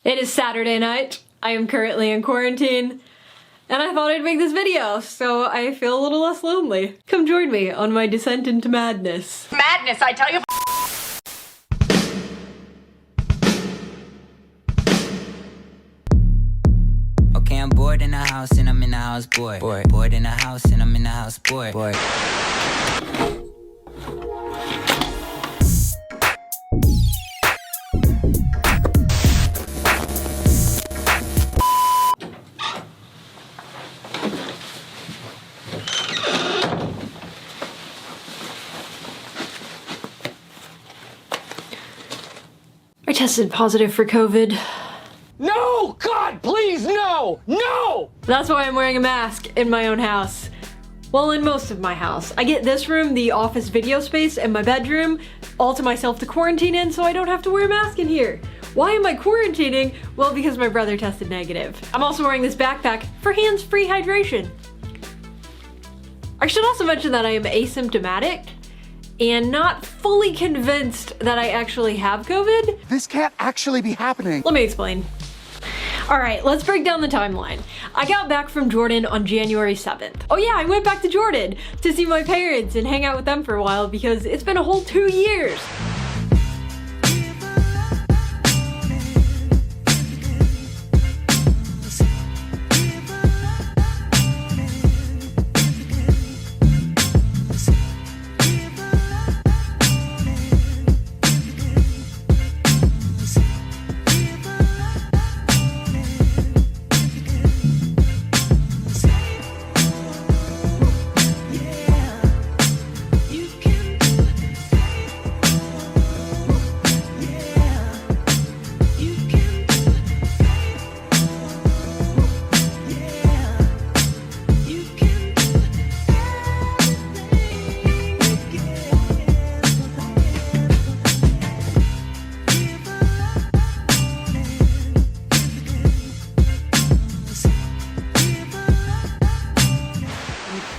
It is Saturday night. I am currently in quarantine, and I thought I'd make this video so I feel a little less lonely. Come join me on my descent into madness. Madness, I tell you. Okay, I'm bored in the house and I'm in the house bored. Bored in the house and I'm in the house bored. I tested positive for COVID. No! God, please, no! No! That's why I'm wearing a mask in my own house. Well, in most of my house. I get this room, the office video space, and my bedroom all to myself to quarantine in, so I don't have to wear a mask in here. Why am I quarantining? Well, because my brother tested negative. I'm also wearing this backpack for hands-free hydration. I should also mention that I am asymptomatic and not fully convinced that I actually have COVID. This can't actually be happening. Let me explain. All right, let's break down the timeline. I got back from Jordan on January 7th. Oh yeah, I went back to Jordan to see my parents and hang out with them for a while because it's been a whole 2 years.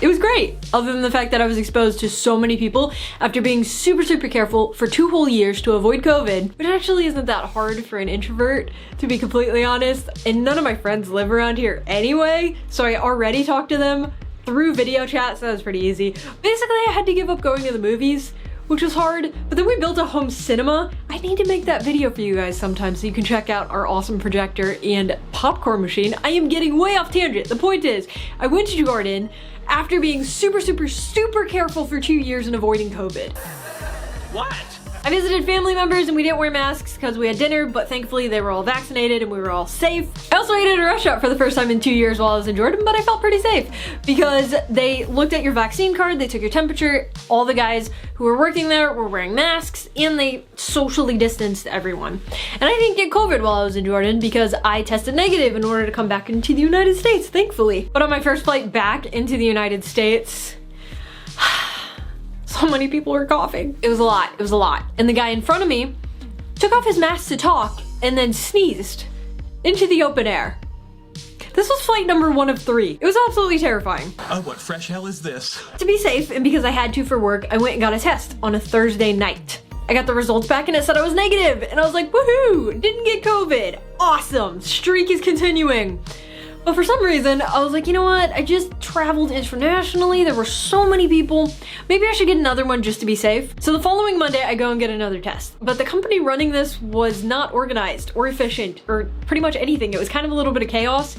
It was great, other than the fact that I was exposed to so many people after being super careful for 2 whole years to avoid COVID, which actually isn't that hard for an introvert, to be completely honest, and none of my friends live around here anyway, so I already talked to them through video chat, so that was pretty easy. Basically, I had to give up going to the movies, which was hard, but then we built a home cinema. I need to make that video for you guys sometime so you can check out our awesome projector and popcorn machine. I am getting way off tangent. The point is, I went to Jordan after being super careful for 2 years and avoiding COVID. What? I visited family members and we didn't wear masks because we had dinner, but thankfully they were all vaccinated and we were all safe. I also ate at a restaurant for the first time in 2 years while I was in Jordan, but I felt pretty safe because they looked at your vaccine card, they took your temperature, all the guys who were working there were wearing masks, and they socially distanced everyone. And I didn't get COVID while I was in Jordan because I tested negative in order to come back into the United States, thankfully. But on my first flight back into the United States, so many people were coughing. It was a lot. And the guy in front of me took off his mask to talk and then sneezed into the open air. This was flight number 1 of 3. It was absolutely terrifying. Oh, what fresh hell is this? To be safe, and because I had to for work, I went and got a test on a Thursday night. I got the results back and it said I was negative, and I was like, woohoo, didn't get COVID. Awesome, streak is continuing. But for some reason, I was like, you know what? I just traveled internationally. There were so many people. Maybe I should get another one just to be safe. So the following Monday, I go and get another test. But the company running this was not organized or efficient or pretty much anything. It was kind of a little bit of chaos.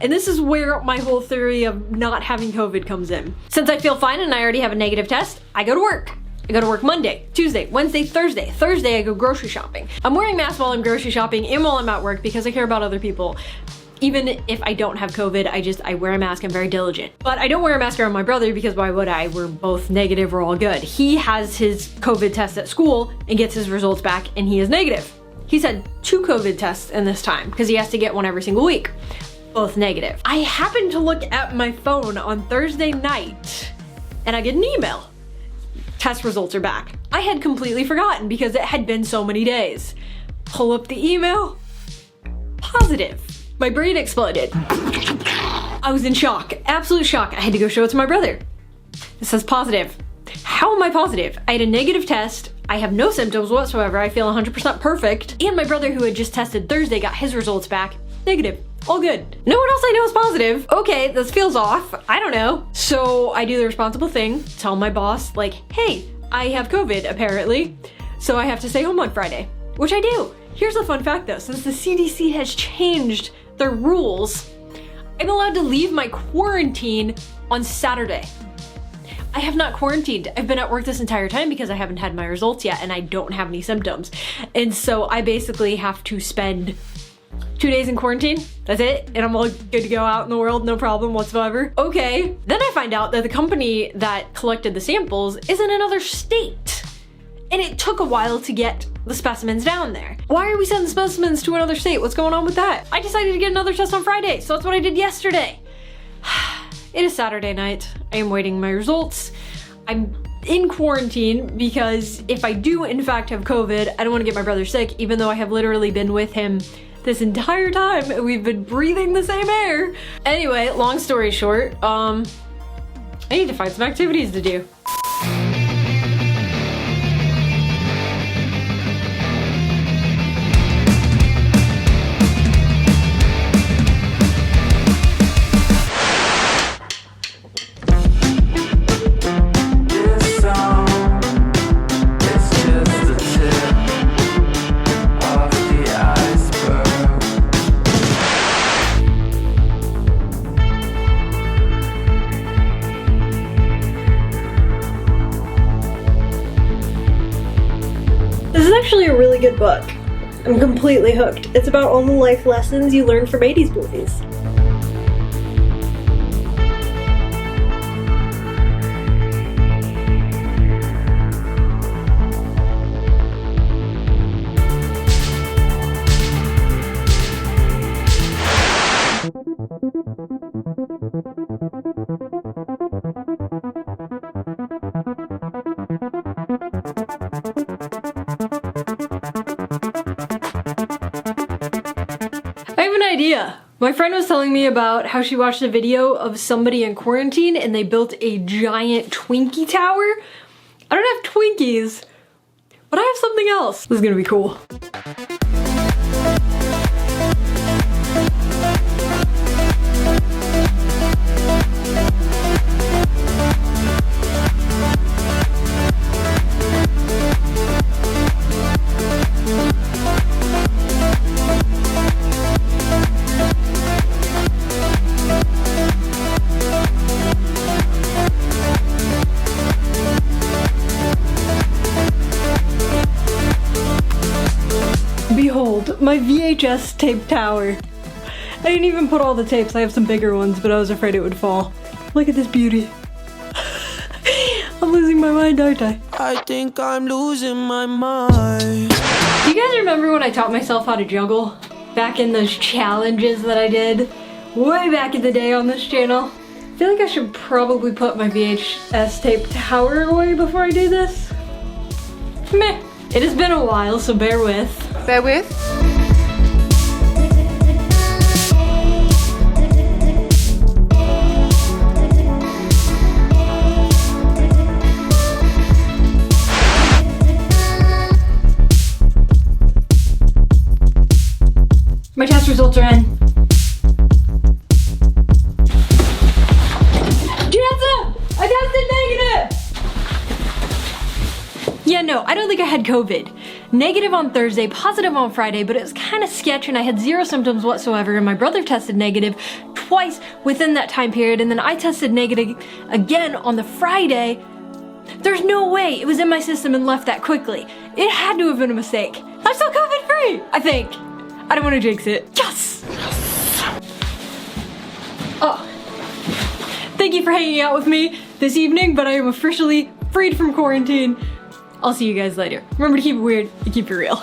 And this is where my whole theory of not having COVID comes in. Since I feel fine and I already have a negative test, I go to work. I go to work Monday, Tuesday, Wednesday, Thursday. Thursday, I go grocery shopping. I'm wearing masks while I'm grocery shopping and while I'm at work because I care about other people. Even if I don't have COVID, I wear a mask, I'm very diligent. But I don't wear a mask around my brother because why would I? We're both negative, we're all good. He has his COVID test at school and gets his results back and he is negative. He's had 2 COVID tests in this time because he has to get one every single week. Both negative. I happened to look at my phone on Thursday night and I get an email. Test results are back. I had completely forgotten because it had been so many days. Pull up the email, positive. My brain exploded. I was in shock, absolute shock. I had to go show it to my brother. It says positive. How am I positive? I had a negative test. I have no symptoms whatsoever. I feel 100% perfect. And my brother, who had just tested Thursday, got his results back. Negative. All good. No one else I know is positive. Okay, this feels off. I don't know. So I do the responsible thing, tell my boss, like, hey, I have COVID, apparently. So I have to stay home on Friday, which I do. Here's a fun fact though, since the CDC has changed their rules, I'm allowed to leave my quarantine on Saturday. I have not quarantined. I've been at work this entire time because I haven't had my results yet and I don't have any symptoms. And so I basically have to spend 2 days in quarantine, that's it, and I'm all good to go out in the world, no problem whatsoever. Okay, then I find out that the company that collected the samples is in another state. And it took a while to get the specimens down there. Why are we sending specimens to another state? What's going on with that? I decided to get another test on Friday, so that's what I did yesterday. It is Saturday night. I am waiting my results. I'm in quarantine because if I do in fact have COVID, I don't want to get my brother sick, even though I have literally been with him this entire time and we've been breathing the same air. Anyway, long story short, I need to find some activities to do. This is actually a really good book. I'm completely hooked. It's about all the life lessons you learn from 80s movies. I have an idea. My friend was telling me about how she watched a video of somebody in quarantine and they built a giant Twinkie tower. I don't have Twinkies, but I have something else. This is gonna be cool. Behold, my VHS tape tower. I didn't even put all the tapes. I have some bigger ones, but I was afraid it would fall. Look at this beauty. I'm losing my mind, aren't I? I think I'm losing my mind. Do you guys remember when I taught myself how to juggle? Back in those challenges that I did way back in the day on this channel? I feel like I should probably put my VHS tape tower away before I do this. Meh. It has been a while, so bear with. Bear with. My test results are in. Janessa! I tested negative! Yeah, no, I don't think I had COVID. Negative on Thursday, positive on Friday, but it was kind of sketch and I had zero symptoms whatsoever, and my brother tested negative twice within that time period, and then I tested negative again on the Friday. There's no way it was in my system and left that quickly. It had to have been a mistake. I'm still COVID free, I think. I don't want to jinx it. Yes! Oh. Thank you for hanging out with me this evening, but I am officially freed from quarantine. I'll see you guys later. Remember to keep it weird and keep it real.